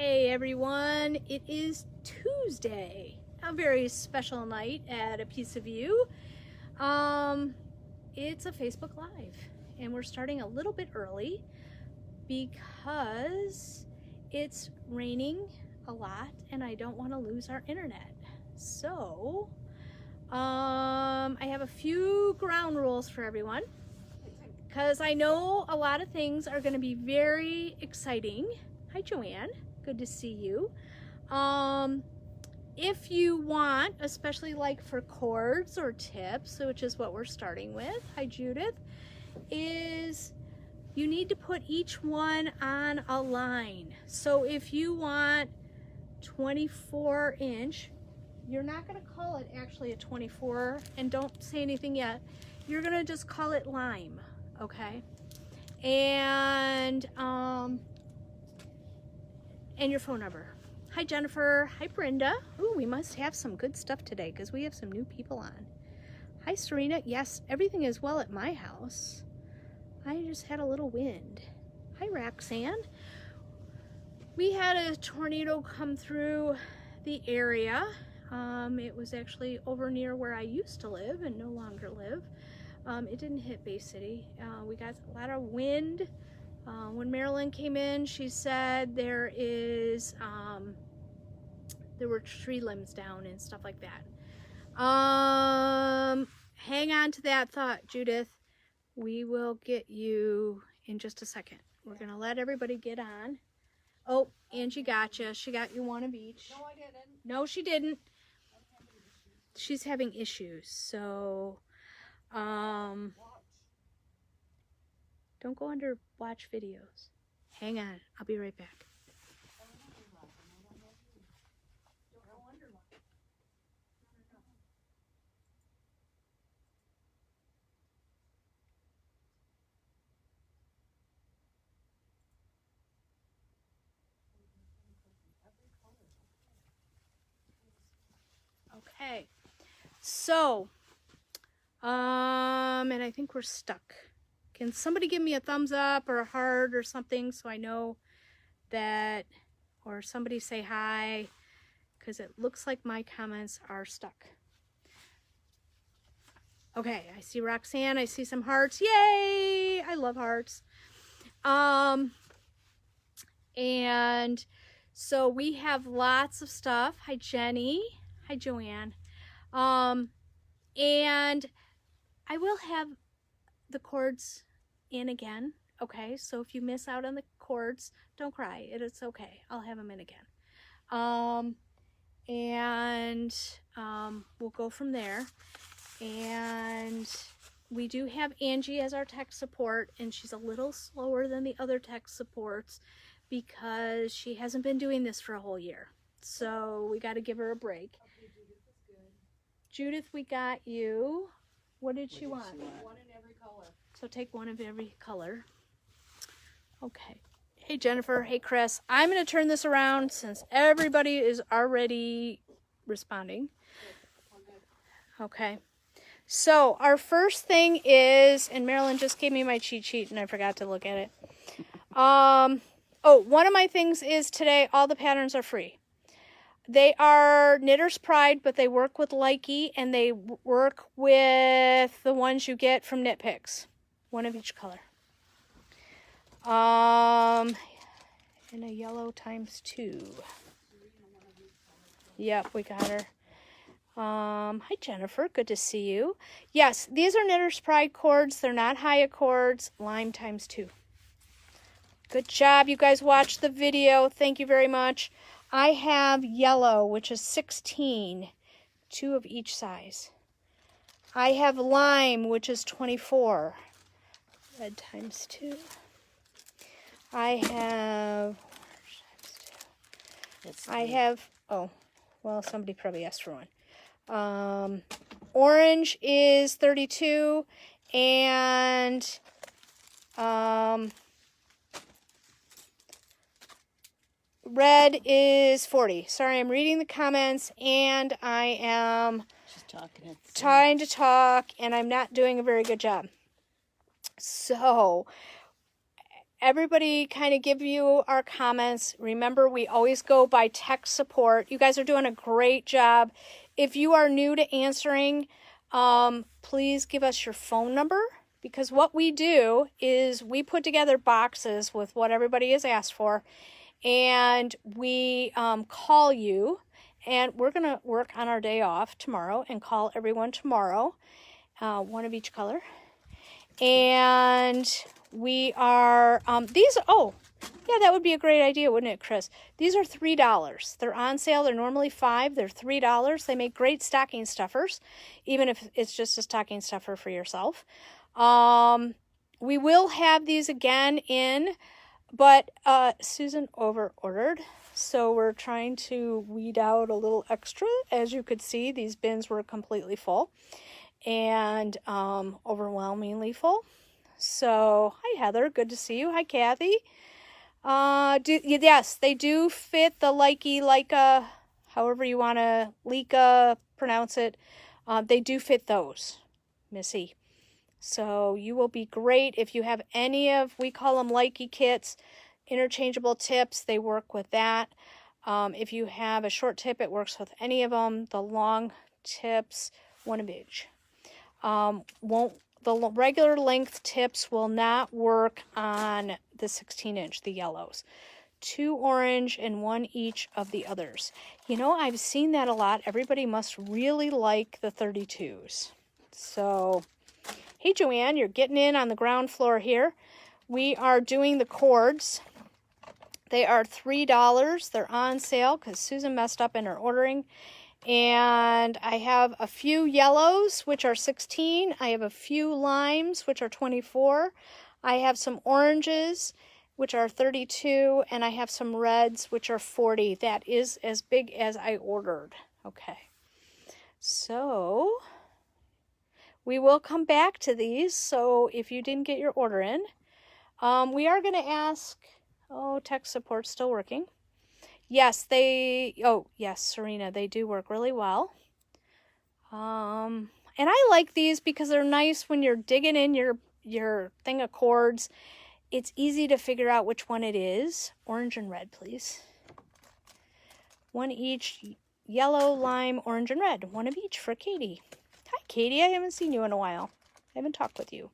Hey everyone, it is Tuesday, a very special night at A Piece of You. It's a Facebook Live and we're starting a little bit early because it's raining a lot and I don't want to lose our internet. So, I have a few ground rules for everyone because I know a lot of things are going to be very exciting. Hi Joanne. Good to see you. If you want, especially like for cords or tips, which is what we're starting with, hi Judith, is you need to put each one on a line. So if you want 24 inch, you're not going to call it actually a 24, and don't say anything yet. You're going to just call it lime, okay? And your phone number. Hi Jennifer. Hi Brenda. Ooh, we must have some good stuff today because we have some new people on. Hi Serena. Yes, everything is well at my house. I just had a little wind. Hi Roxanne. We had a tornado come through the area. It was actually over near where I used to live and no longer live. It didn't hit Bay City. We got a lot of wind. When Marilyn came in, she said there were tree limbs down and stuff like that. Hang on to that thought, Judith. We will get you in just a second. We're gonna let everybody get on. Oh, Angie gotcha. She got you one of each. No, I didn't. No, she didn't. She's having issues, so don't go under watch videos. Hang on, I'll be right back. Okay, so, and I think we're stuck. Can somebody give me a thumbs up or a heart or something so I know that, or somebody say hi, because it looks like my comments are stuck. Okay, I see Roxanne, I see some hearts. Yay! I love hearts. And so we have lots of stuff. Hi Jenny. Hi Joanne. And I will have the cords in again. Okay, so if you miss out on the cords, don't cry. It's okay. I'll have them in again. We'll go from there. And we do have Angie as our tech support, and she's a little slower than the other tech supports because she hasn't been doing this for a whole year. So we got to give her a break. Okay, Judith is good. Judith, we got you. What did she want? One in every color. So take one of every color. Okay. Hey Jennifer, hey Chris. I'm going to turn this around since everybody is already responding. Okay. So our first thing is, and Marilyn just gave me my cheat sheet and I forgot to look at it. One of my things is today all the patterns are free. They are Knitter's Pride, but they work with Likey and they work with the ones you get from Knit Picks. One of each color. In a yellow ×2. Yep, we got her. Hi Jennifer, good to see you. Yes, these are Knitter's Pride cords. They're not Haya cords. Lime ×2. Good job. You guys watched the video. Thank you very much. I have yellow, which is 16. 2 of each size. I have lime, which is 24. Red ×2. I have oh, well, somebody probably asked for one. Orange is 32, and red is 40. Sorry, I'm reading the comments, and I am trying to talk, and I'm not doing a very good job. So, everybody kind of give you our comments. Remember, we always go by tech support. You guys are doing a great job. If you are new to answering, please give us your phone number, because what we do is we put together boxes with what everybody has asked for, and we call you, and we're going to work on our day off tomorrow and call everyone tomorrow, one of each color. And we are, yeah, that would be a great idea, wouldn't it, Chris? These are $3. They're on sale. They're normally $5. They're $3. They make great stocking stuffers, even if it's just a stocking stuffer for yourself. We will have these again in, but Susan over-ordered, so we're trying to weed out a little extra. As you could see, these bins were completely full and overwhelmingly full. So, hi Heather, good to see you. Hi Kathy. Yes, they do fit the Leica, however you want to Leica pronounce it. They do fit those, Missy. So you will be great if you have any of, we call them Leica kits, interchangeable tips. They work with that. If you have a short tip, it works with any of them. The long tips, one of each. The regular length tips will not work on the 16-inch, the yellows. 2 orange and 1 each of the others. You know, I've seen that a lot. Everybody must really like the 32s. So, hey Joanne, you're getting in on the ground floor here. We are doing the cords. They are $3. They're on sale because Susan messed up in her ordering. And I have a few yellows, which are 16. I have a few limes, which are 24. I have some oranges, which are 32. And I have some reds, which are 40. That is as big as I ordered. Okay. So, we will come back to these. So, if you didn't get your order in, we are going to ask, tech support's still working. Yes, yes, Serena, they do work really well. And I like these because they're nice when you're digging in your thing of cords. It's easy to figure out which one it is. Orange and red, please. 1 each, yellow, lime, orange, and red. 1 of each for Katie. Hi, Katie. I haven't seen you in a while. I haven't talked with you.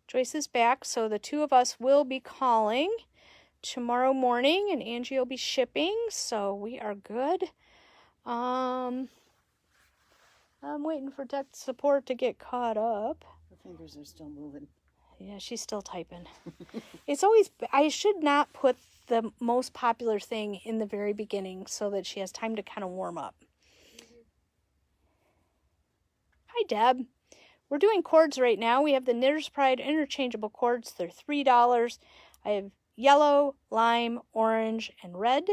Joyce is back, so the 2 of us will be calling tomorrow morning, and Angie will be shipping, so we are good. I'm waiting for tech support to get caught up. Her fingers are still moving. Yeah, she's still typing. It's always, I should not put the most popular thing in the very beginning so that she has time to kind of warm up. Hi, Deb. We're doing cords right now. We have the Knitter's Pride interchangeable cords. They're $3. I have yellow, lime, orange, and red.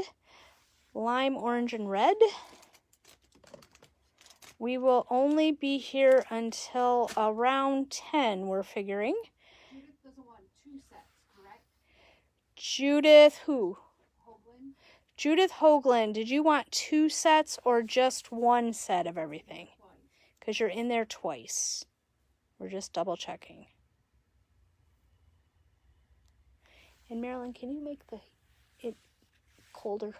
Lime, orange, and red. We will only be here until around 10, we're figuring. Judith doesn't want 2 sets, correct? Judith who? Hoagland? Judith Hoagland, did you want 2 sets or just 1 set of everything? Because you're in there twice. We're just double checking. And Marilyn, can you make it colder?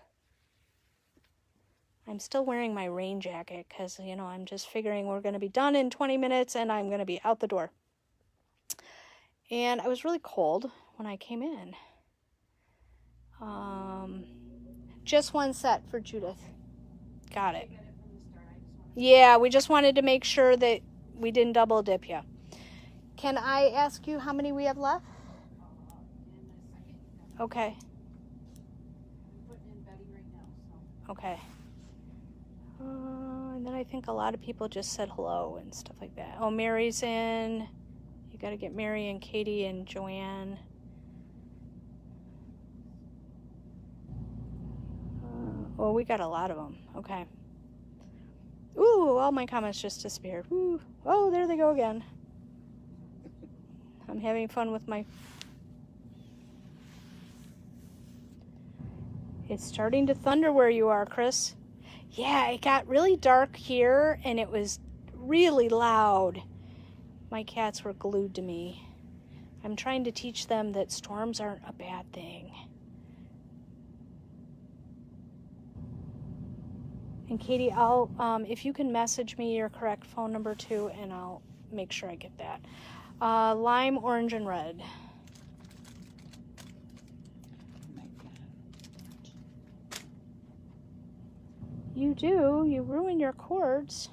I'm still wearing my rain jacket because, I'm just figuring we're going to be done in 20 minutes and I'm going to be out the door. And I was really cold when I came in. Just 1 set for Judith. Got it. Yeah, we just wanted to make sure that we didn't double dip you. Can I ask you how many we have left? Okay. I'm putting in Betty right now, so. Okay. And then I think a lot of people just said hello and stuff like that. Oh, Mary's in. You got to get Mary and Katie and Joanne. We got a lot of them. Okay. Ooh, all my comments just disappeared. Ooh. Oh, there they go again. I'm having fun with my... It's starting to thunder where you are, Chris. Yeah, it got really dark here, and it was really loud. My cats were glued to me. I'm trying to teach them that storms aren't a bad thing. And Katie, I'll if you can message me your correct phone number too, and I'll make sure I get that. Lime, orange, and red. You do. You ruin your cords.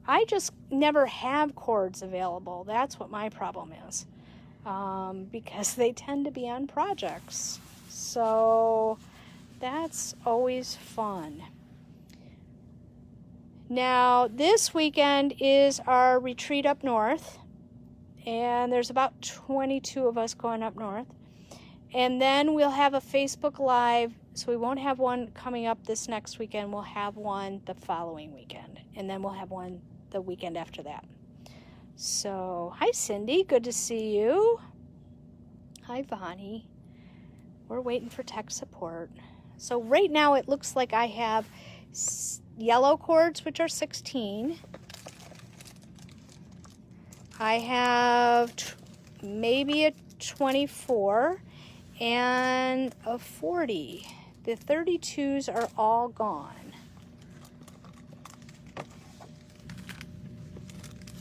I just never have cords available. That's what my problem is. Because they tend to be on projects. So that's always fun. Now, this weekend is our retreat up north. And there's about 22 of us going up north. And then we'll have a Facebook Live. So we won't have one coming up this next weekend. We'll have one the following weekend. And then we'll have one the weekend after that. So, hi Cindy, good to see you. Hi Vonnie. We're waiting for tech support. So right now it looks like I have yellow cords, which are 16. I have maybe a 24 and a 40. The 32s are all gone.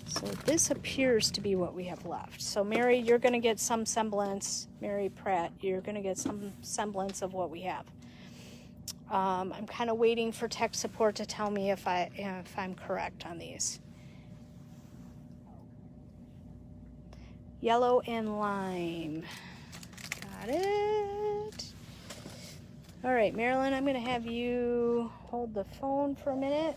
So this appears to be what we have left. So Mary, you're going to get some semblance. Mary Pratt, you're going to get some semblance of what we have. I'm kind of waiting for tech support to tell me if I'm correct on these. Yellow and lime. Got it. All right, Marilyn, I'm going to have you hold the phone for a minute.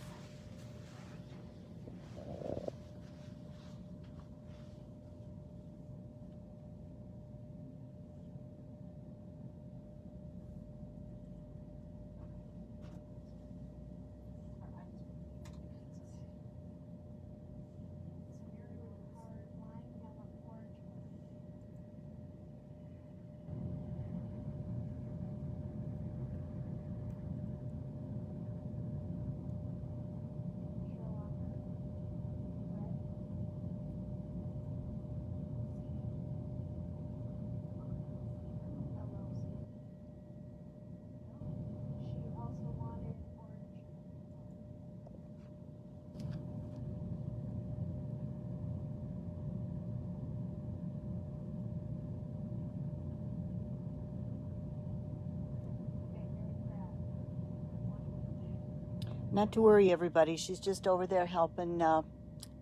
Not to worry, everybody. She's just over there helping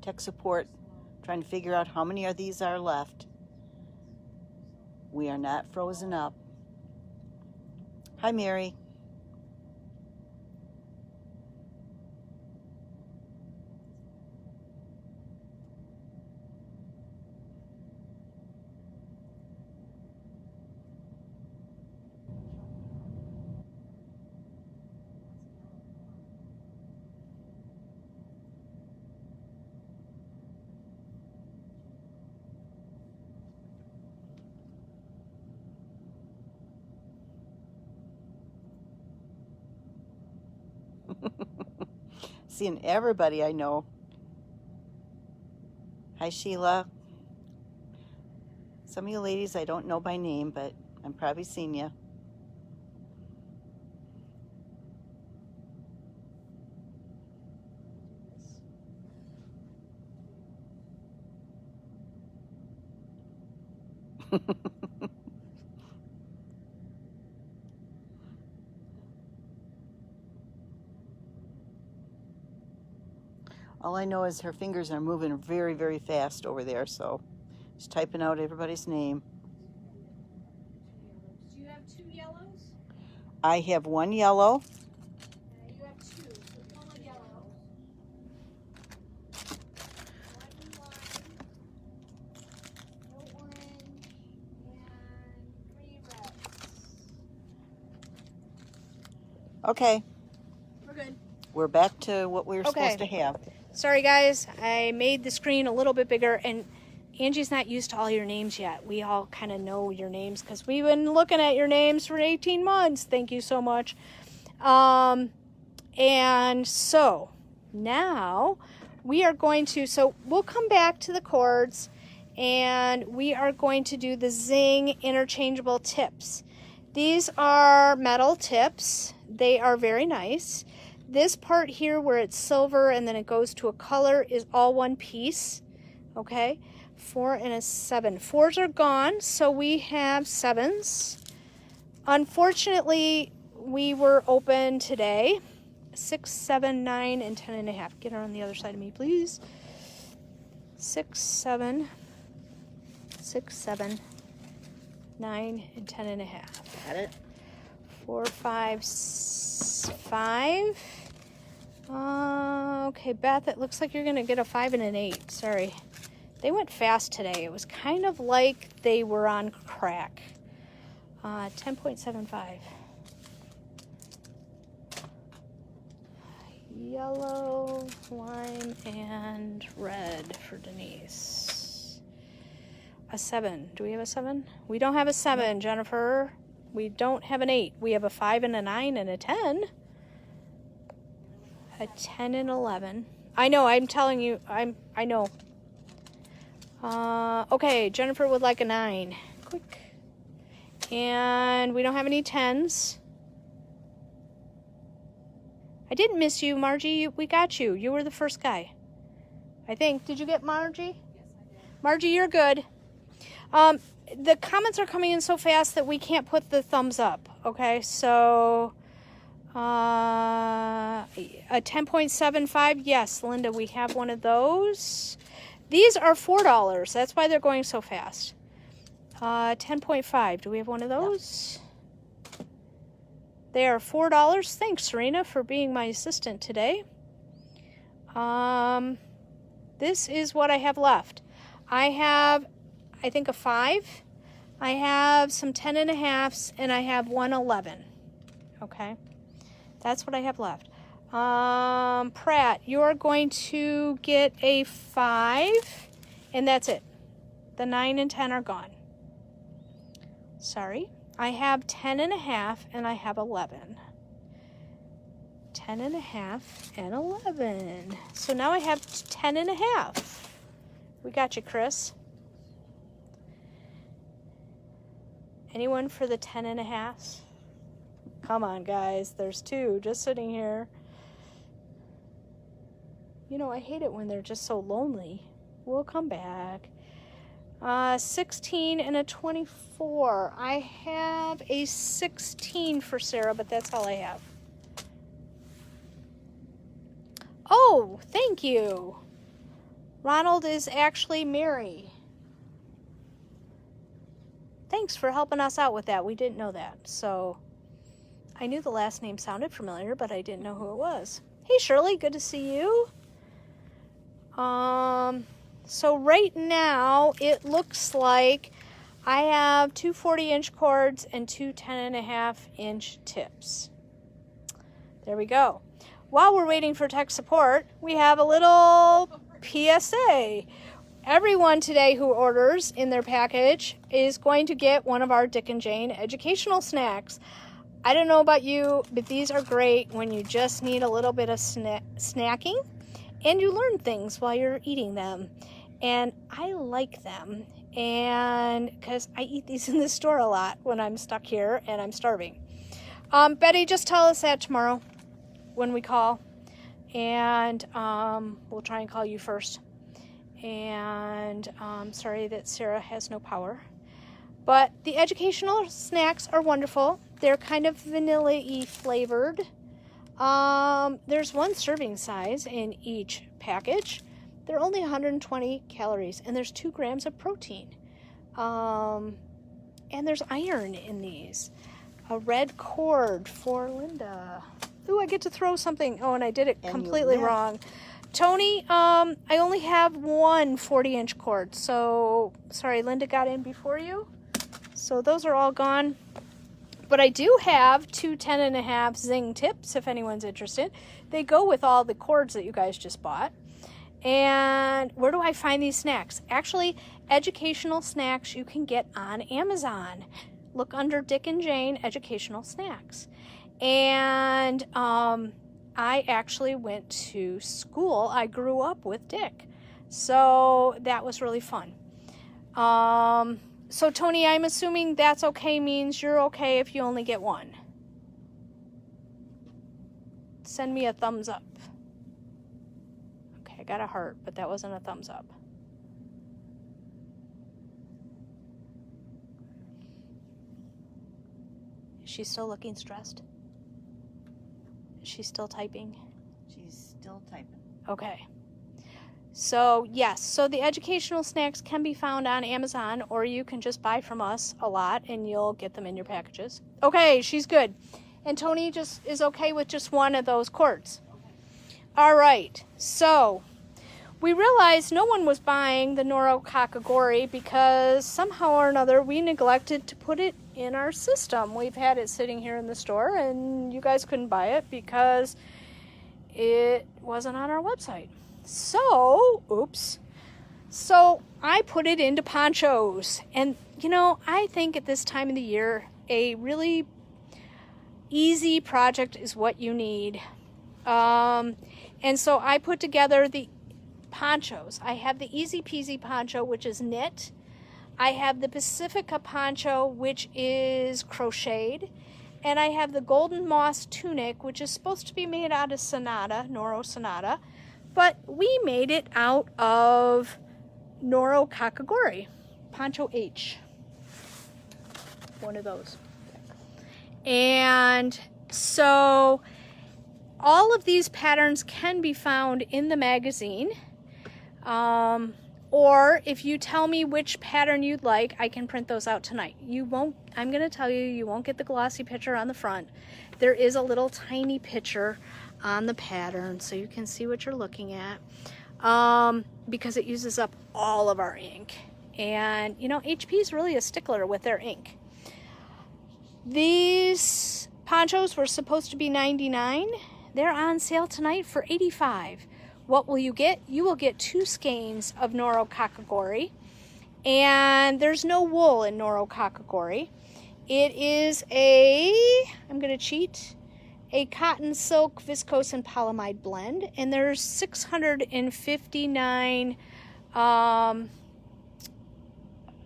tech support, trying to figure out how many of these are left. We are not frozen up. Hi, Mary. Seeing everybody I know. Hi, Sheila. Some of you ladies I don't know by name, but I'm probably seen you. All I know is her fingers are moving very, very fast over there, so she's typing out everybody's name. Do you have 2 yellows? I have 1 yellow. You have 2. So one yellow. 1 lime. No orange. And 3 reds. Okay. We're good. We're back to what we were supposed to have. Sorry guys, I made the screen a little bit bigger, and Angie's not used to all your names yet. We all kind of know your names because we've been looking at your names for 18 months. Thank you so much. And so now we are going to, so we'll come back to the cords, and we are going to do the Zing interchangeable tips. These are metal tips. They are very nice. This part here where it's silver and then it goes to a color is all one piece. Okay, 4 and a 7. 4s are gone, so we have 7s. Unfortunately, we were open today. 6, 7, 9, and 10 and a half. Get her on the other side of me, please. 6, 7, 6, 7, 9, and 10 and a half. Got it? 4, 5, 5. Okay, Beth, it looks like you're going to get a 5 and an 8. Sorry. They went fast today. It was kind of like they were on crack. 10.75. Yellow, lime, and red for Denise. A 7. Do we have a 7? We don't have a 7, Jennifer. We don't have an 8. We have a 5 and a 9 and a 10. A 10 and 11. I know, I'm telling you, I know. Okay, Jennifer would like a 9. Quick. And we don't have any 10s. I didn't miss you, Margie. We got you. You were the first guy, I think. Did you get Margie? Yes, I did. Margie, you're good. The comments are coming in so fast that we can't put the thumbs up. Okay, so a 10.75. Yes, Linda, we have one of those. These are $4. That's why they're going so fast. 10.5. Do we have one of those? Yep. They are $4. Thanks, Serena, for being my assistant today. This is what I have left. I have, I think, a 5. I have some 10 and a halves, and I have one 11. Okay, that's what I have left. Pratt, you're going to get a 5, and that's it. The 9 and 10 are gone. Sorry. I have 10 and a half, and I have 11. 10 and a half and 11. So now I have 10 and a half. We got you, Chris. Anyone for the 10 and a halves? Come on, guys. There's 2 just sitting here. You know, I hate it when they're just so lonely. We'll come back. 16 and a 24. I have a 16 for Sarah, but that's all I have. Oh, thank you. Ronald is actually Mary. Thanks for helping us out with that. We didn't know that. So I knew the last name sounded familiar, but I didn't know who it was. Hey, Shirley, good to see you. So right now it looks like I have 2 40-inch cords and 2 10.5-inch tips. There we go. While we're waiting for tech support, we have a little PSA. Everyone today who orders in their package is going to get one of our Dick and Jane educational snacks. I don't know about you, but these are great when you just need a little bit of snacking and you learn things while you're eating them. And I like them, and because I eat these in the store a lot when I'm stuck here and I'm starving. Betty, just tell us that tomorrow when we call, and we'll try and call you first. And sorry that Sarah has no power. But the educational snacks are wonderful. They're kind of vanilla-y flavored. There's 1 serving size in each package. They're only 120 calories, and there's 2 grams of protein. And there's iron in these. A red cord for Linda. Ooh, I get to throw something. Oh, and I did it completely wrong. Tony, I only have 1 40-inch cord. So, sorry, Linda got in before you. So those are all gone. But I do have 2 10.5 Zing tips, if anyone's interested. They go with all the cords that you guys just bought. And where do I find these snacks? Actually, educational snacks you can get on Amazon. Look under Dick and Jane Educational Snacks. And I actually went to school. I grew up with Dick. So that was really fun. So Tony, I'm assuming that's okay means you're okay if you only get one. Send me a thumbs up. Okay, I got a heart, but that wasn't a thumbs up. Is she still looking stressed? Is she still typing? She's still typing. Okay. So, yes. So the educational snacks can be found on Amazon, or you can just buy from us a lot and you'll get them in your packages. Okay, she's good. And Tony just is okay with just one of those cords. All right. So, we realized no one was buying the Noro Kakagori because somehow or another we neglected to put it in our system. We've had it sitting here in the store and you guys couldn't buy it because it wasn't on our website. So, oops. So I put it into ponchos. And, you know, I think at this time of the year, a really easy project is what you need. And so I put together the ponchos. I have the Easy Peasy poncho, which is knit. I have the Pacifica poncho, which is crocheted. And I have the Golden Moss tunic, which is supposed to be made out of Sonata, Noro Sonata. But we made it out of Noro Kakagori, Poncho H. One of those. And so all of these patterns can be found in the magazine. Or if you tell me which pattern you'd like, I can print those out tonight. You won't, I'm going to tell you, you won't get the glossy picture on the front. There is a little tiny picture on the pattern so you can see what you're looking at, because it uses up all of our ink. And, you know, HP is really a stickler with their ink. These ponchos were supposed to be $99. They're on sale tonight for $85. What will you get? You will get 2 skeins of Noro Kakagori, and there's no wool in Noro Kakagori. It is I'm going to cheat, a cotton, silk, viscose, and polyamide blend, and there's 659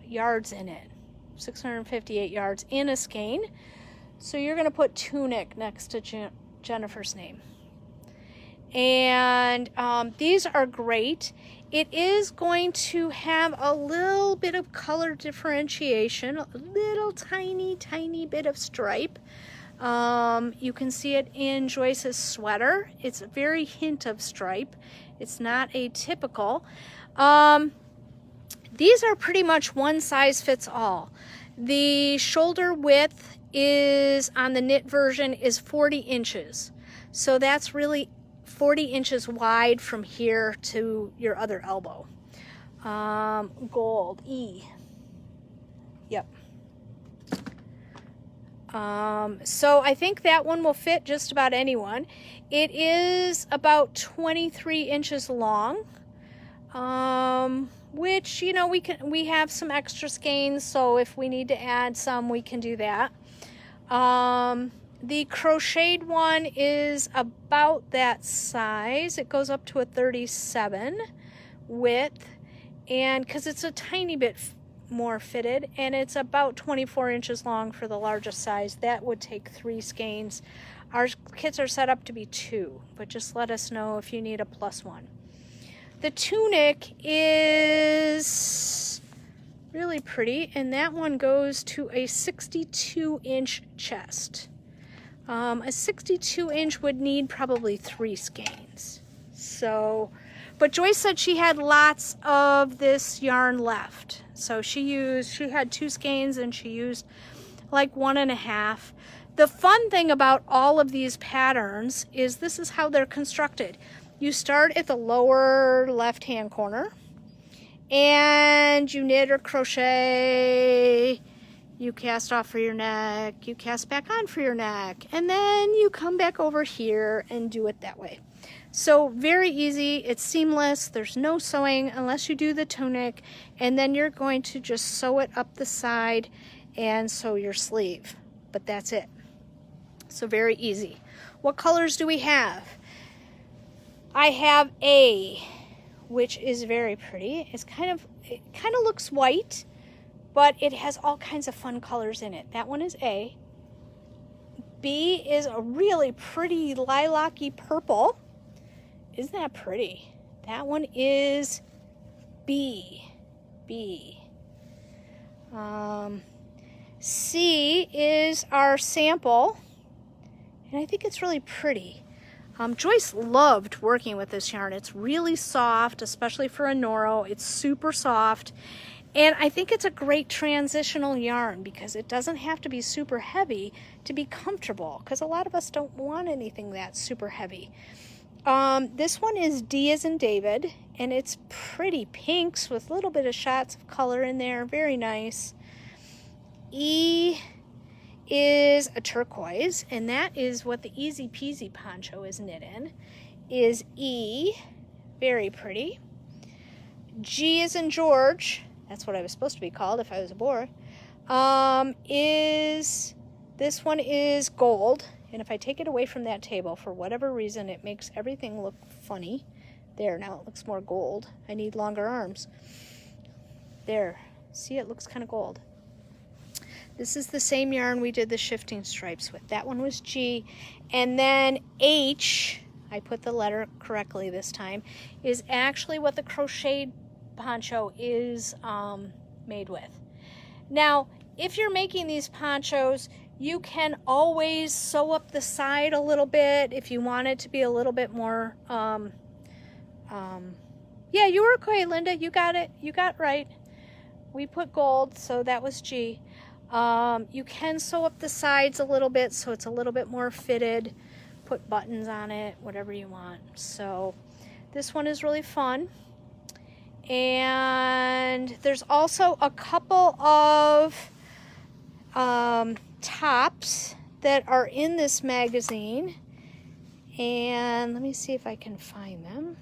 yards in it, 658 yards in a skein. So you're going to put tunic next to Jennifer's name. And these are great. It is going to have a little bit of color differentiation, a little tiny bit of stripe. You can see it in Joyce's sweater. It's a very hint of stripe. It's not atypical. These are pretty much one size fits all. The shoulder width is, on the knit version, is 40 inches. So that's really 40 inches wide from here to your other elbow. Gold, E. Yep. So I think that one will fit just about anyone. It is about 23 inches long, which, you know, we have some extra skeins, so if we need to add some, we can do that. The crocheted one is about that size. It goes up to a 37 width, and because it's a tiny bit more fitted, and it's about 24 inches long for the largest size. That would take 3 skeins. Our kits are set up to be 2, but just let us know if you need a +1. The tunic is really pretty, and that one goes to a 62-inch chest. A 62-inch would need probably 3 skeins. So, but Joyce said she had lots of this yarn left. So she had 2 skeins and she used like 1.5. The fun thing about all of these patterns is this is how they're constructed. You start at the lower left-hand corner and you knit or crochet. You cast off for your neck, you cast back on for your neck, and then you come back over here and do it that way. So very easy, it's seamless, there's no sewing unless you do the tunic, and then you're going to just sew it up the side and sew your sleeve, but that's it. So very easy. What colors do we have? I have A, which is very pretty. It's kind of, it kind of looks white, but it has all kinds of fun colors in it. That one is A. B is a really pretty lilac-y purple. Isn't that pretty? That one is B. B. C is our sample, and I think it's really pretty. Joyce loved working with this yarn. It's really soft, especially for a Noro. It's super soft, and I think it's a great transitional yarn because it doesn't have to be super heavy to be comfortable, because a lot of us don't want anything that's super heavy. This one is D as in David, and it's pretty pinks with a little bit of shots of color in there. Very nice. E is a turquoise, and that is what the Easy Peasy poncho is knit in, is E. Very pretty. G is in George. That's what I was supposed to be called if I was a boy. This one is gold. And if I take it away from that table, for whatever reason, it makes everything look funny. There, now it looks more gold. I need longer arms. There, see, it looks kind of gold. This is the same yarn we did the shifting stripes with. That one was G. And then H, I put the letter correctly this time, is actually what the crocheted poncho is made with. Now, if you're making these ponchos, you can always sew up the side a little bit if you want it to be a little bit more, yeah, you were okay, Linda. You got it. You got it right. We put gold, so that was G. You can sew up the sides a little bit so it's a little bit more fitted. Put buttons on it, whatever you want. So this one is really fun. And there's also a couple of tops that are in this magazine, and let me see if I can find them,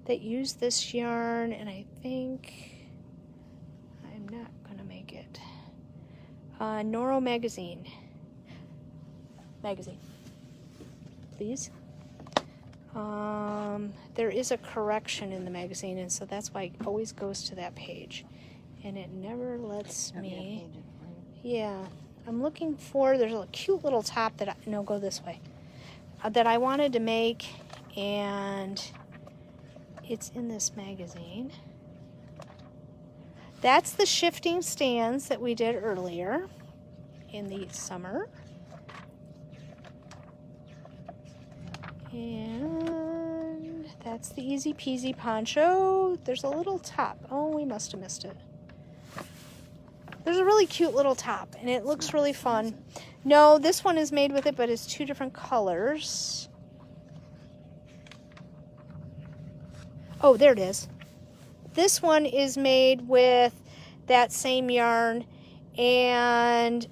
that use this yarn, and I think I'm not gonna make it. Noro magazine, please. There is a correction in the magazine, and so that's why it always goes to that page, and it never lets me. Yeah, I'm looking for, there's a cute little top that go this way, that I wanted to make, and it's in this magazine. That's the shifting stands that we did earlier in the summer. And that's the Easy Peasy poncho. There's a little top. Oh, we must have missed it. There's a really cute little top, and it looks really fun. No, this one is made with it, but it's two different colors. Oh, there it is. This one is made with that same yarn, and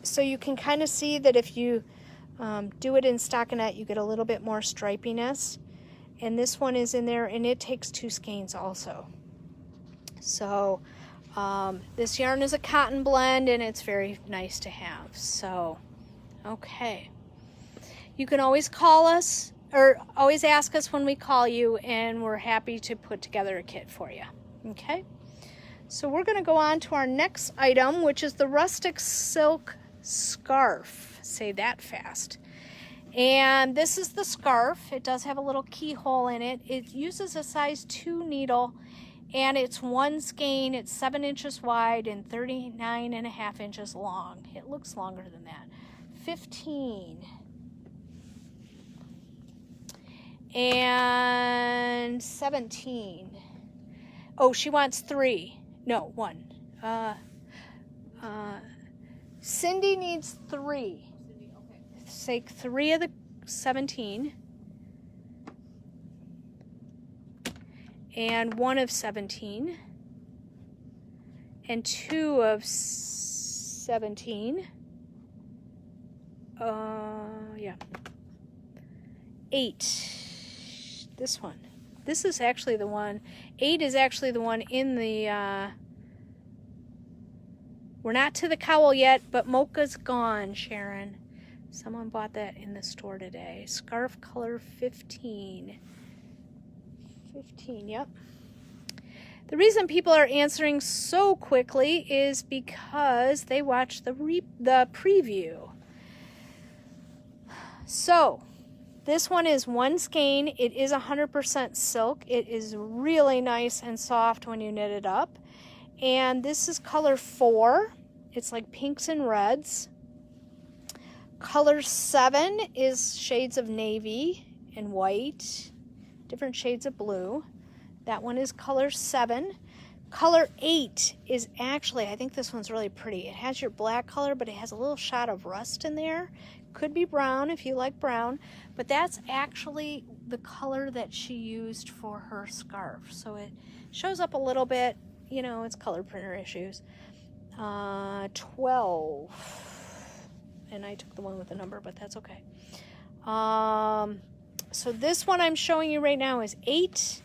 so you can kind of see that if you do it in stockinette, you get a little bit more stripiness. And this one is in there, and it takes 2 skeins also. So this yarn is a cotton blend, and it's very nice to have. So, okay. You can always call us, or always ask us when we call you, and we're happy to put together a kit for you. Okay? So we're going to go on to our next item, which is the Rustic Silk scarf. Say that fast. And this is the scarf. It does have a little keyhole in it. It uses a size 2 needle, and it's 1 skein. It's 7 inches wide and 39.5 inches long. It looks longer than that. 15. And 17. Oh, she wants 3. No, 1. Cindy needs 3. Take 3 of the 17. And 1 of 17. And 2 of 17. Yeah. 8. This one. This is actually the one. 8 is actually the one in the, we're not to the cowl yet, but mocha's gone, Sharon. Someone bought that in the store today. Scarf color 15. 15, yep. The reason people are answering so quickly is because they watched the preview. So, this one is one skein. It is 100% silk. It is really nice and soft when you knit it up. And this is color 4. It's like pinks and reds. Color 7 is shades of navy and white, different shades of blue. That one is color 7. Color 8 is actually, I think this one's really pretty. It has your black color, but it has a little shot of rust in there. Could be brown if you like brown, but that's actually the color that she used for her scarf. So it shows up a little bit, you know, it's color printer issues. 12. And I took the one with the number, but that's okay. So this one I'm showing you right now is 8.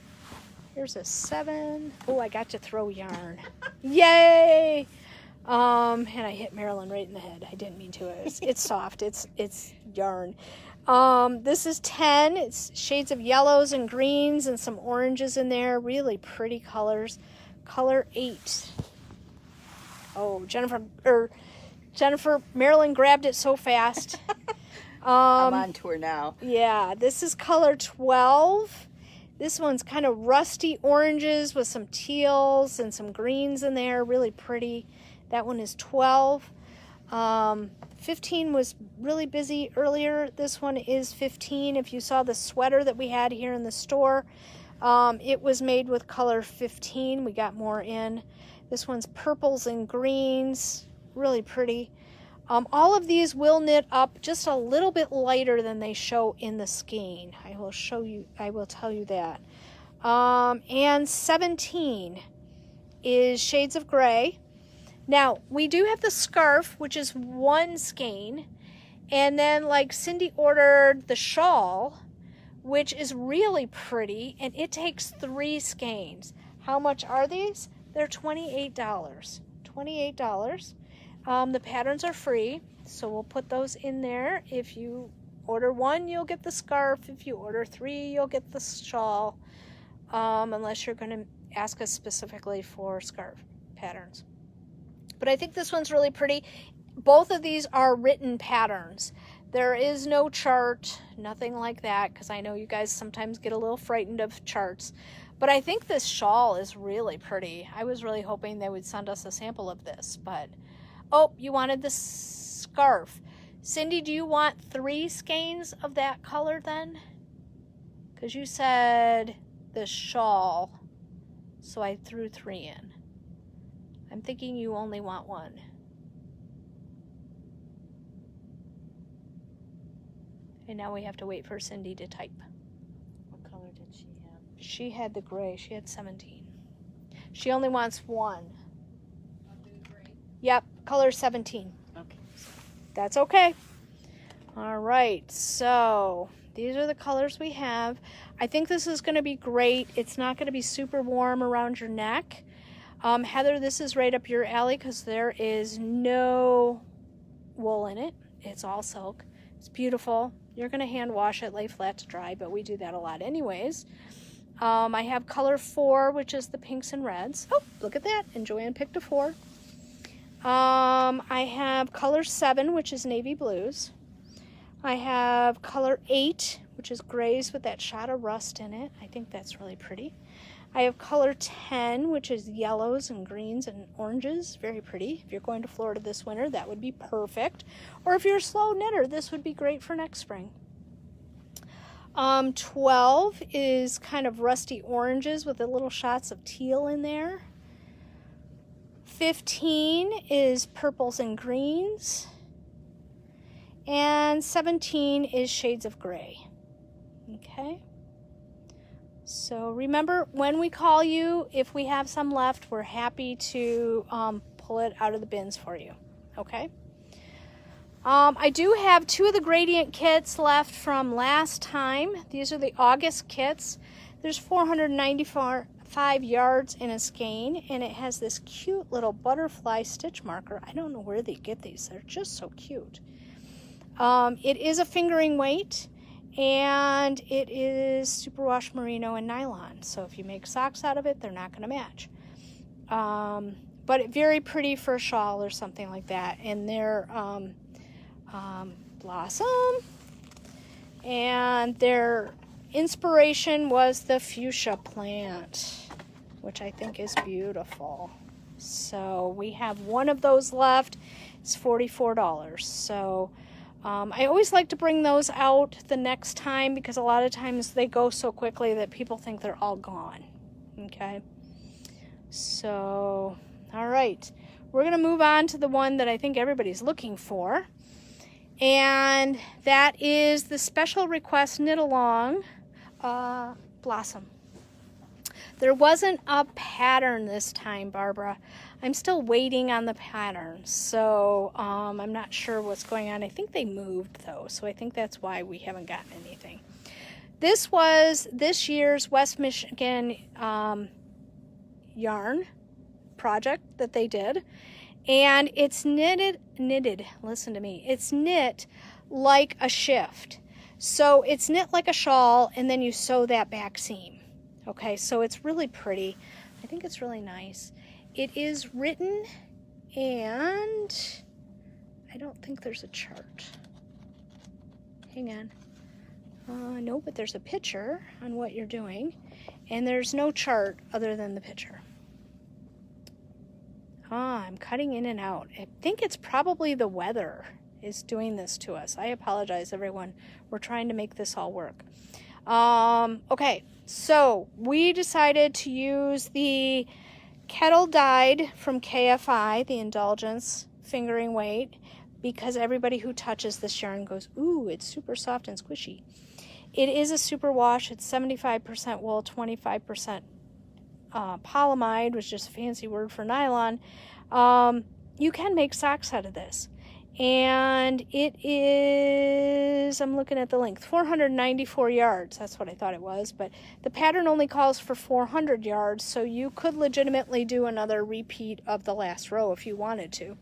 Here's a 7. Oh, I got to throw yarn. Yay! And I hit Marilyn right in the head. I didn't mean to. It's soft. It's yarn. This is 10. It's shades of yellows and greens and some oranges in there. Really pretty colors. Color 8. Oh, Jennifer, Marilyn grabbed it so fast. I'm on to her now. Yeah, this is color 12. This one's kind of rusty oranges with some teals and some greens in there. Really pretty. That one is 12. 15 was really busy earlier. This one is 15. If you saw the sweater that we had here in the store, it was made with color 15. We got more in. This one's purples and greens. Really pretty. All of these will knit up just a little bit lighter than they show in the skein. I will tell you that. And 17 is shades of gray. Now, we do have the scarf, which is one skein. And then, like, Cindy ordered the shawl, which is really pretty, and it takes 3 skeins. How much are these? They're $28. $28. The patterns are free, so we'll put those in there. If you order 1, you'll get the scarf. If you order 3, you'll get the shawl, unless you're going to ask us specifically for scarf patterns. But I think this one's really pretty. Both of these are written patterns. There is no chart, nothing like that, because I know you guys sometimes get a little frightened of charts. But I think this shawl is really pretty. I was really hoping they would send us a sample of this, but... Oh, you wanted the scarf. Cindy, do you want 3 skeins of that color then? Because you said the shawl, so I threw 3 in. I'm thinking you only want 1. And now we have to wait for Cindy to type. What color did she have? She had the gray. She had 17. She only wants 1. Yep, color 17. Okay. That's okay. All right, so these are the colors we have. I think this is going to be great. It's not going to be super warm around your neck. Heather, this is right up your alley because there is no wool in it. It's all silk. It's beautiful. You're going to hand wash it, lay flat to dry, but we do that a lot anyways. I have color 4, which is the pinks and reds. Oh, look at that. And Joanne picked a 4. I have color 7, which is navy blues. I have color 8, which is grays with that shot of rust in it. I think that's really pretty. I have color 10, which is yellows and greens and oranges. Very pretty. If you're going to Florida this winter, that would be perfect. Or if you're a slow knitter, this would be great for next spring. 12 is kind of rusty oranges with the little shots of teal in there. 15 is purples and greens. And 17 is shades of gray. Okay. So remember, when we call you, if we have some left, we're happy to pull it out of the bins for you. Okay. I do have 2 of the gradient kits left from last time. These are the August kits. There's 495 yards in a skein, and it has this cute little butterfly stitch marker. I don't know where they get these. They're just so cute. It is a fingering weight, and it is superwash merino and nylon. So if you make socks out of it, they're not going to match. But very pretty for a shawl or something like that. And they're blossom. And their inspiration was the fuchsia plant, which I think is beautiful. So we have one of those left. It's $44. So I always like to bring those out the next time because a lot of times they go so quickly that people think they're all gone. Okay. So, all right. We're going to move on to the one that I think everybody's looking for. And that is the special request knit along blossom. There wasn't a pattern this time, Barbara. I'm still waiting on the pattern, so I'm not sure what's going on. I think they moved, though, so I think that's why we haven't gotten anything. This was this year's West Michigan yarn project that they did, and it's knitted, listen to me, it's knit like a shift. So it's knit like a shawl, and then you sew that back seam. Okay, so it's really pretty. I think it's really nice. It is written, and I don't think there's a chart. Hang on. No, but there's a picture on what you're doing, and there's no chart other than the picture. I'm cutting in and out. I think it's probably the weather is doing this to us. I apologize, everyone. We're trying to make this all work. Okay, so we decided to use the Kettle Dyed from KFI, the Indulgence fingering weight, because everybody who touches this yarn goes, ooh, it's super soft and squishy. It is a super wash. It's 75% wool, 25% polyamide, which is just a fancy word for nylon. You can make socks out of this. And it is, I'm looking at the length, 494 yards. That's what I thought it was. But the pattern only calls for 400 yards, so you could legitimately do another repeat of the last row if you wanted to.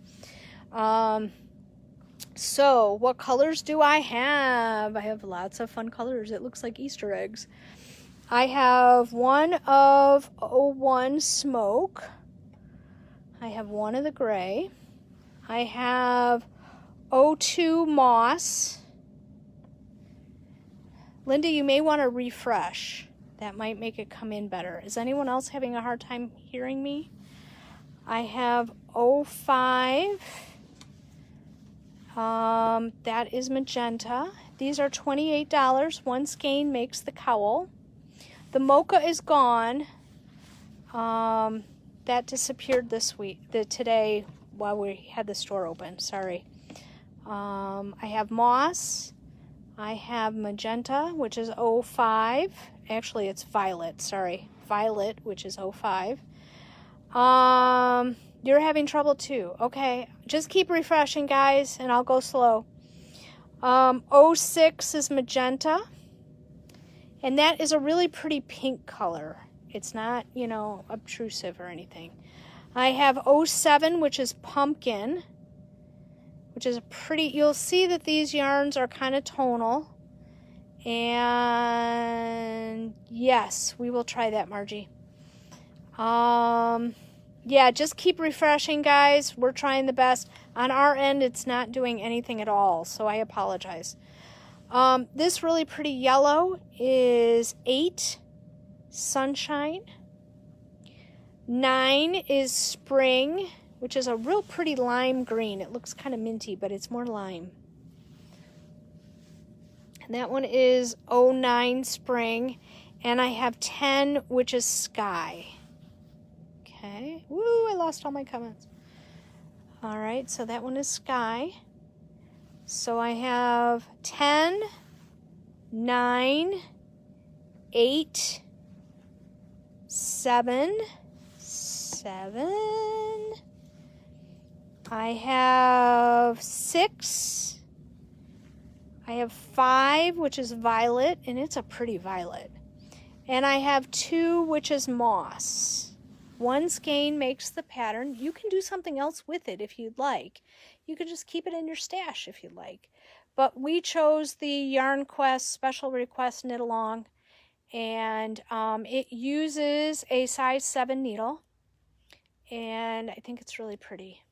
So what colors do I have? I have lots of fun colors. It looks like Easter eggs. I have one of 01 Smoke. I have one of the gray. I have 02 Moss. Linda, you may want to refresh. That might make it come in better. Is anyone else having a hard time hearing me? I have 05. That is magenta. These are $28. One skein makes the cowl. The mocha is gone. That disappeared this week, today while we had the store open. Sorry. I have moss. I have magenta, which is 05. Actually, it's violet. Sorry, violet, which is 05. You're having trouble too. Okay, just keep refreshing, guys, and I'll go slow. 06 is magenta, and that is a really pretty pink color. It's not, you know, obtrusive or anything. I have 07, which is pumpkin, which is a pretty, you'll see that these yarns are kind of tonal. And yes, we will try that, Margie. Yeah, just keep refreshing, guys. We're trying the best. On our end, it's not doing anything at all, so I apologize. This really pretty yellow is 8, Sunshine. 9 is Spring, which is a real pretty lime green. It looks kind of minty, but it's more lime. And that one is 09 Spring. And I have 10, which is Sky. Okay. Woo, I lost all my comments. All right, so that one is Sky. So I have 10, 9, 8, 7, 7. I have 6. I have 5, which is violet, and it's a pretty violet. And I have 2, which is moss. One skein makes the pattern. You can do something else with it if you'd like. You could just keep it in your stash if you'd like. but we chose the Yarn Quest Special Request Knit Along, and it uses a size 7 needle, and I think it's really pretty.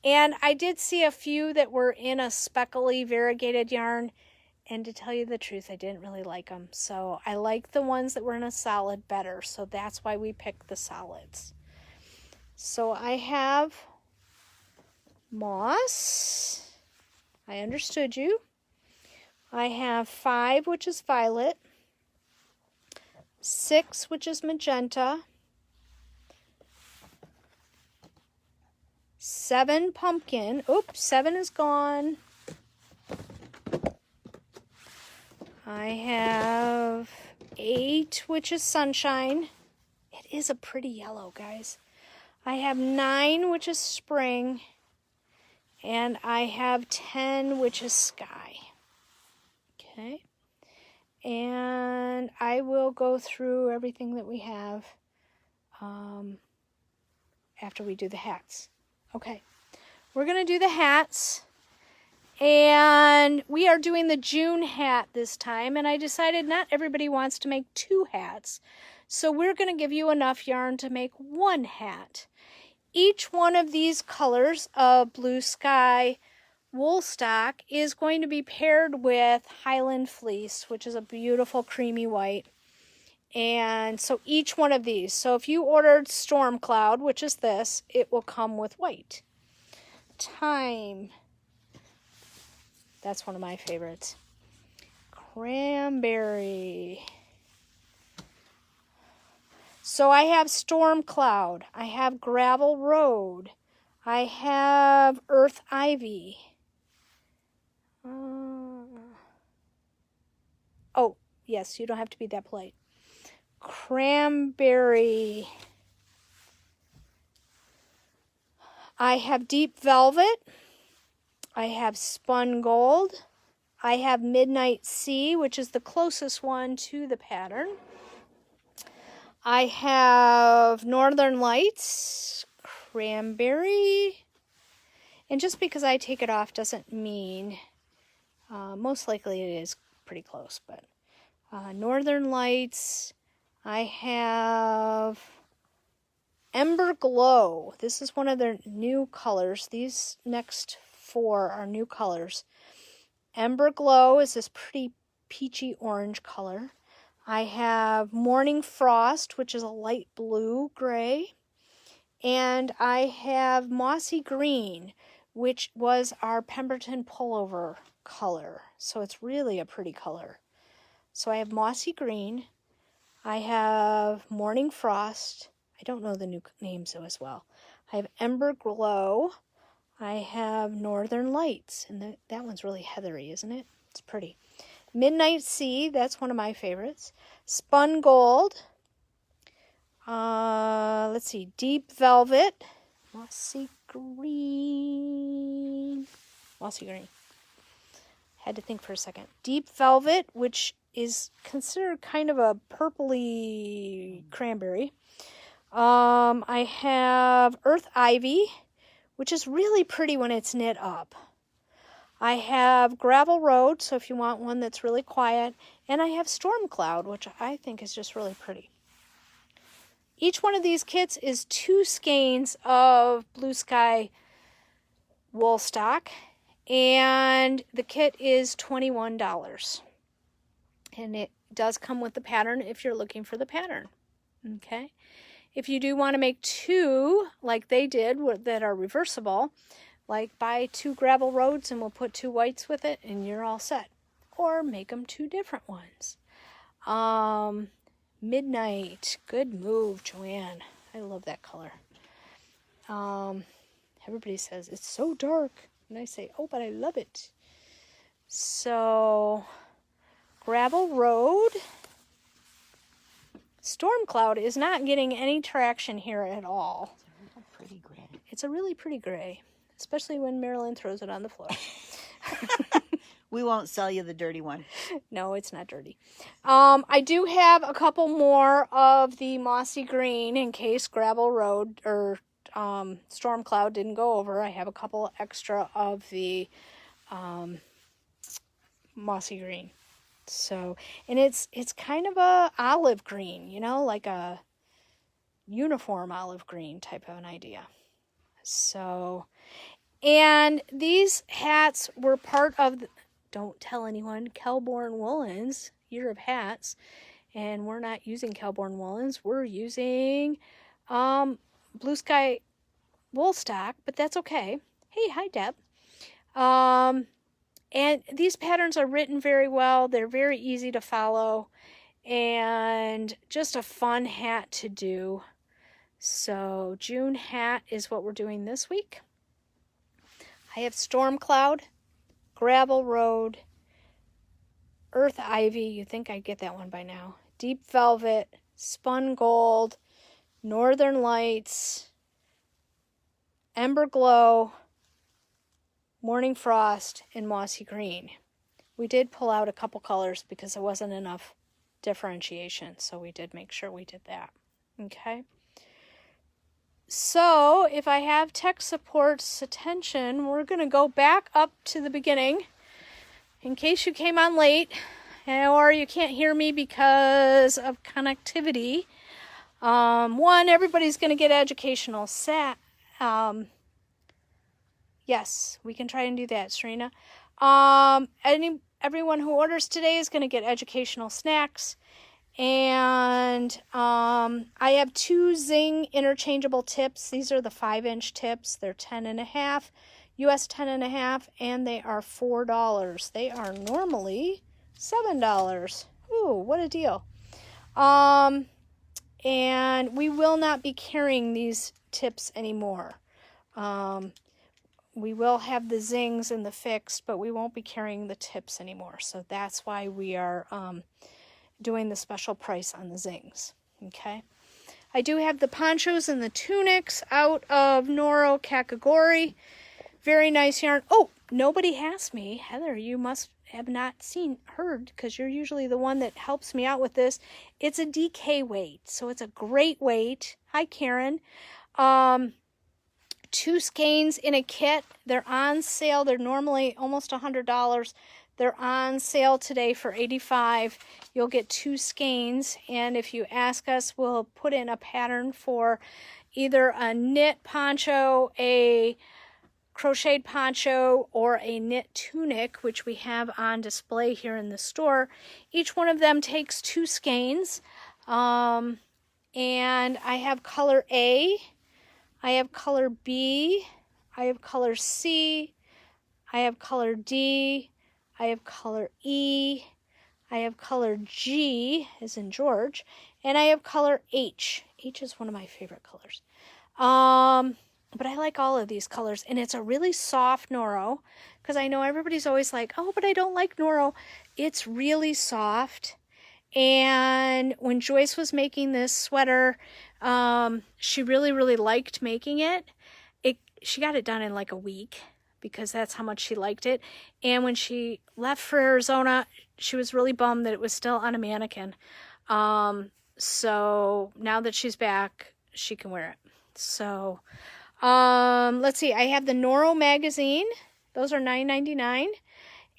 And I did see a few that were in a speckly variegated yarn, and to tell you the truth, I didn't really like them. So I like the ones that were in a solid better, so that's why we picked the solids. So I have moss. I understood you. I have 5, which is violet. 6, which is magenta. 7, pumpkin. Oops, 7 is gone. I have 8, which is sunshine. It is a pretty yellow, guys. I have 9, which is spring. And I have 10, which is sky. Okay. And I will go through everything that we have after we do the hats. Okay. We're going to do the hats. And we are doing the June hat this time. And I decided not everybody wants to make 2 hats. So we're going to give you enough yarn to make 1 hat. Each one of these colors of blue sky Woolstok is going to be paired with Highland fleece, which is a beautiful creamy white. And so each one of these. So if you ordered Storm Cloud, which is this, it will come with white. Thyme. That's one of my favorites. Cranberry. So I have Storm Cloud. I have Gravel Road. I have Earth Ivy. Oh, yes, you don't have to be that polite. Cranberry. I have Deep Velvet. I have Spun Gold. I have Midnight Sea, which is the closest one to the pattern. I have Northern Lights, Cranberry. And just because I take it off doesn't mean, most likely it is pretty close, but Northern Lights. I have Ember Glow. This is one of their new colors. These next 4 are new colors. Ember Glow is this pretty peachy orange color. I have Morning Frost, which is a light blue gray. And I have Mossy Green, which was our Pemberton pullover color. So it's really a pretty color. So I have Mossy Green. I have Morning Frost. I don't know the new names as well. I have Ember Glow. I have Northern Lights. And that one's really heathery, isn't it? It's pretty. Midnight Sea, that's one of my favorites. Spun Gold. Let's see, Deep Velvet. Mossy Green. Mossy Green. Had to think for a second. Deep Velvet, which is considered kind of a purpley cranberry. I have Earth Ivy, which is really pretty when it's knit up. I have Gravel Road, so if you want one that's really quiet. And I have Storm Cloud, which I think is just really pretty. Each one of these kits is 2 skeins of Blue Sky Woolstok, and the kit is $21. And it does come with the pattern if you're looking for the pattern. Okay? If you do want to make 2, like they did, that are reversible, like buy 2 Gravel Roads and we'll put 2 whites with it and you're all set. Or make them 2 different ones. Midnight. Good move, Joanne. I love that color. Everybody says, it's so dark. And I say, oh, but I love it. So, Gravel Road. Storm Cloud is not getting any traction here at all. It's a real pretty gray. It's a really pretty gray, especially when Marilyn throws it on the floor. We won't sell you the dirty one. No, it's not dirty. I do have a couple more of the Mossy Green in case Gravel Road or Storm Cloud didn't go over. I have a couple extra of the mossy green. So, and it's kind of a olive green, you know, like a uniform olive green type of an idea. So, and these hats were part of the, don't tell anyone, Kelborn Woolens Year of Hats. And we're not using Kelborn Woolens. We're using Blue Sky Woolstok, but that's okay. Hey, hi, Deb. And these patterns are written very well. They're very easy to follow and just a fun hat to do. So June hat is what we're doing this week. I have Storm Cloud, Gravel Road, Earth Ivy. You'd think I'd get that one by now. Deep Velvet, Spun Gold, Northern Lights, Ember Glow, Morning Frost, and Mossy Green. We did pull out a couple colors because there wasn't enough differentiation, so we did make sure we did that. Okay. So if I have tech support's attention, we're going to go back up to the beginning in case you came on late or you can't hear me because of connectivity. One, everybody's going to get educational yes, we can try and do that, Serena. Everyone who orders today is going to get educational snacks. And I have 2 Zing interchangeable tips. These are the 5-inch tips. They're 10.5, US 10.5, and they are $4. They are normally $7. Ooh, what a deal. And we will not be carrying these tips anymore. We will have the Zings and the fixed, but we won't be carrying the tips anymore. So that's why we are doing the special price on the Zings. Okay. I do have the ponchos and the tunics out of Noro Kakagori. Very nice yarn. Oh, nobody asked me. Heather, you must have not heard, because you're usually the one that helps me out with this. It's a DK weight, so it's a great weight. Hi, Karen. 2 skeins in a kit. They're on sale. They're normally almost $100. They're on sale today for $85. You'll get 2 skeins, and if you ask us, we'll put in a pattern for either a knit poncho, a crocheted poncho, or a knit tunic, which we have on display here in the store. Each one of them takes 2 skeins, and I have color A, I have color B, I have color C, I have color D, I have color E, I have color G, as in George, and I have color H. H is one of my favorite colors. But I like all of these colors, and it's a really soft Noro, because I know everybody's always like, oh, but I don't like Noro. It's really soft, and when Joyce was making this sweater, she really, really liked making it. She got it done in like a week, because that's how much she liked it. And when she left for Arizona, she was really bummed that it was still on a mannequin. So now that she's back, she can wear it. So, let's see. I have the Noro magazine. Those are $9.99,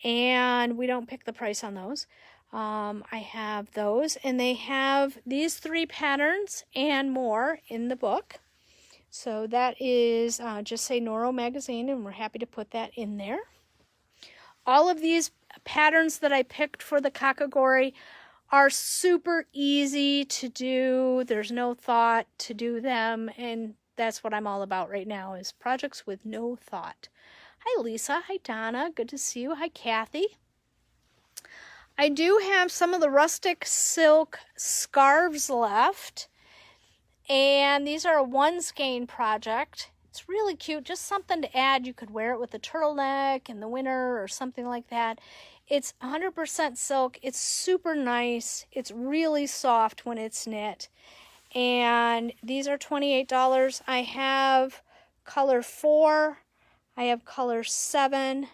and we don't pick the price on those. I have those, and they have these 3 patterns and more in the book. So that is, just say Noro magazine, and we're happy to put that in there. All of these patterns that I picked for the Kakagori are super easy to do. There's no thought to do them, and that's what I'm all about right now, is projects with no thought. Hi, Lisa. Hi, Donna. Good to see you. Hi, Kathy. I do have some of the Rustic Silk scarves left. And these are a 1 skein project. It's really cute, just something to add. You could wear it with a turtleneck in the winter or something like that. It's 100% silk. It's super nice. It's really soft when it's knit. And these are $28. I have color 4. I have color 7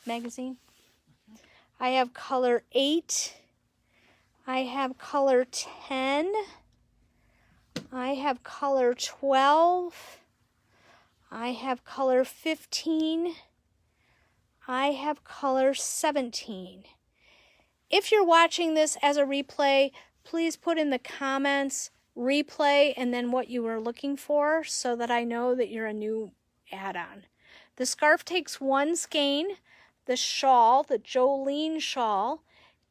magazine. I have color 8. I have color 10. I have color 12. I have color 15. I have color 17. If you're watching this as a replay, please put in the comments replay and then what you were looking for so that I know that you're a new add-on. The scarf takes 1 skein. The shawl, the Jolene shawl,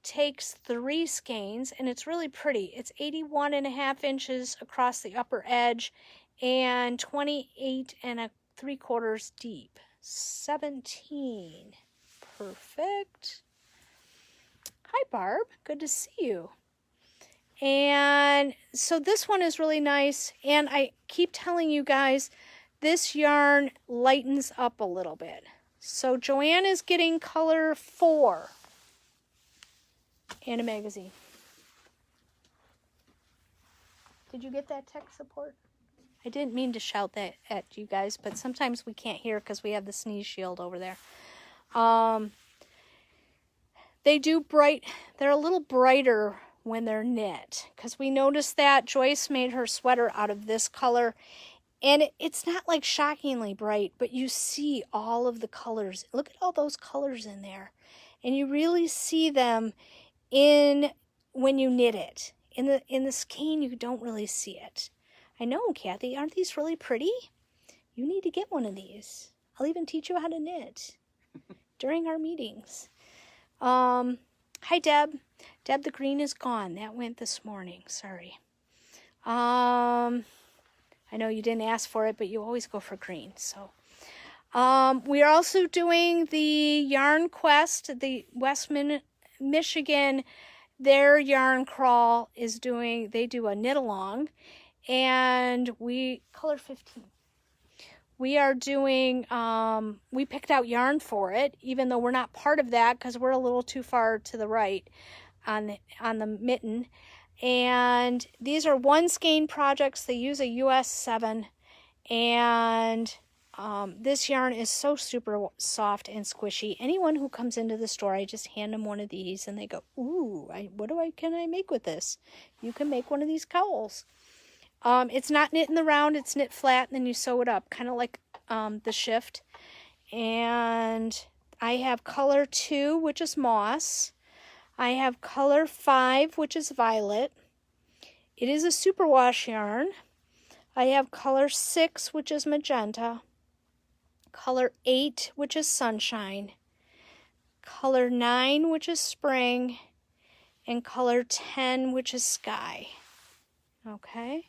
takes 3 skeins, and it's really pretty. It's 81.5 inches across the upper edge and 28 3/4 deep. 17. Perfect. Hi, Barb. Good to see you. And so this one is really nice, and I keep telling you guys, this yarn lightens up a little bit. So Joanne is getting color 4 in a magazine. Did you get that tech support? I didn't mean to shout that at you guys, but sometimes we can't hear because we have the sneeze shield over there. They're a little brighter when they're knit, because we noticed that Joyce made her sweater out of this color, and it's not like shockingly bright, but you see all of the colors. Look at all those colors in there, and you really see them when you knit it. In the skein, you don't really see it. I know, Kathy, aren't these really pretty? You need to get one of these. I'll even teach you how to knit during our meetings. Hi, Deb. Deb, the green is gone. That went this morning. Sorry. I know you didn't ask for it, but you always go for green. So, we are also doing the Yarn Quest, the West Michigan. Their yarn crawl they do a knit along, and color 15. We are doing, we picked out yarn for it, even though we're not part of that because we're a little too far to the right on the mitten. And these are 1 skein projects. They use a US 7, and this yarn is so super soft and squishy. Anyone who comes into the store, I just hand them one of these and they go, ooh, can I make with this? You can make one of these cowls. It's not knit in the round, it's knit flat, and then you sew it up, kind of like the shift. And I have color 2, which is moss. I have color 5, which is violet. It is a superwash yarn. I have color 6, which is magenta. Color 8, which is sunshine. Color 9, which is spring. And color 10, which is sky. Okay.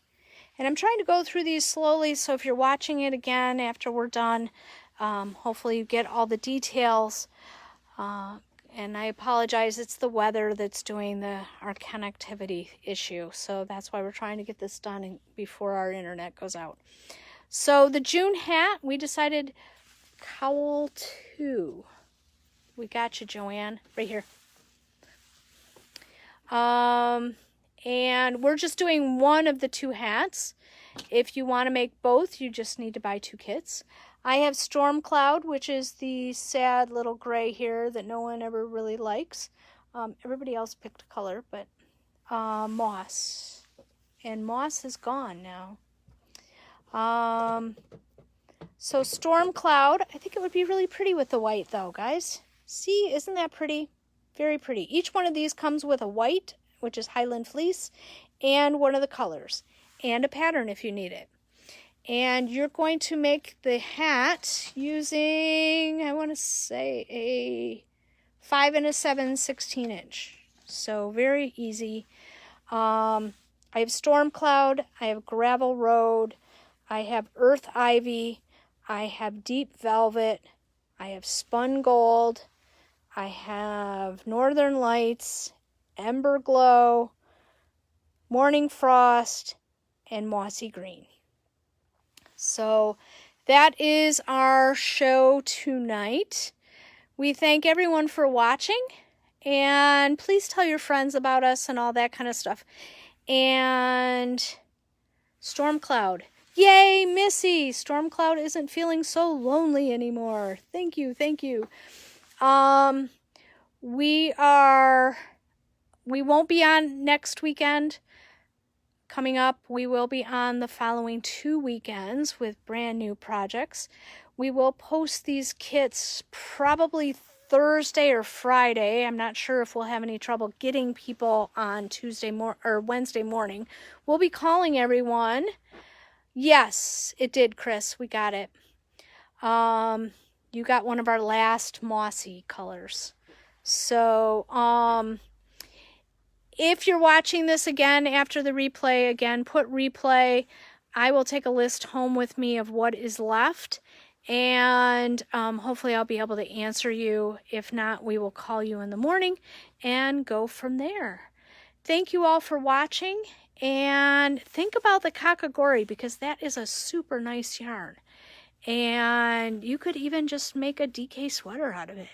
And I'm trying to go through these slowly, so if you're watching it again after we're done, hopefully you get all the details. And I apologize, it's the weather that's doing our connectivity issue. So that's why we're trying to get this done before our internet goes out. So the June hat, we decided cowl 2. We got you, Joanne, right here. And we're just doing one of the 2 hats. If you want to make both, you just need to buy 2 kits. I have Storm Cloud, which is the sad little gray here that no one ever really likes. Everybody else picked a color, but moss. And moss is gone now. So Storm Cloud, I think it would be really pretty with the white though, guys. See, isn't that pretty? Very pretty. Each one of these comes with a white, which is Highland Fleece, and one of the colors, and a pattern if you need it. And you're going to make the hat using, I want to say, a 5 and a 7 16-inch. So very easy. I have Storm Cloud, I have Gravel Road, I have Earth Ivy, I have Deep Velvet, I have Spun Gold, I have Northern Lights, Ember Glow, Morning Frost, and Mossy Green. So that is our show tonight. We thank everyone for watching, and please tell your friends about us and all that kind of stuff. And Storm Cloud. Yay, Missy! Storm Cloud isn't feeling so lonely anymore. Thank you, thank you. We won't be on next weekend. Coming up, we will be on the following 2 weekends with brand new projects. We will post these kits probably Thursday or Friday. I'm not sure if we'll have any trouble getting people on Wednesday morning. We'll be calling everyone. Yes, it did, Chris. We got it. You got one of our last mossy colors. So, if you're watching this again after the replay, again, put replay. I will take a list home with me of what is left. And hopefully I'll be able to answer you. If not, we will call you in the morning and go from there. Thank you all for watching. And think about the kakagori, because that is a super nice yarn. And you could even just make a DK sweater out of it.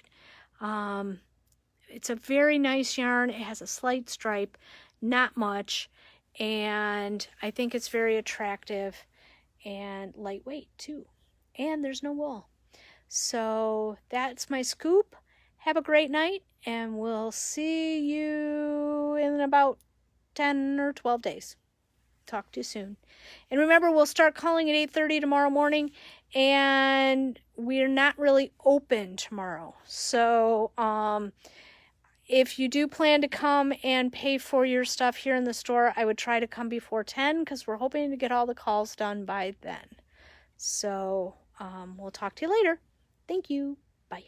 It's a very nice yarn. It has a slight stripe, not much. And I think it's very attractive and lightweight too. And there's no wool. So that's my scoop. Have a great night, and we'll see you in about 10 or 12 days. Talk to you soon. And remember, we'll start calling at 8:30 tomorrow morning, and we're not really open tomorrow. So if you do plan to come and pay for your stuff here in the store, I would try to come before 10, because we're hoping to get all the calls done by then. So we'll talk to you later. Thank you. Bye.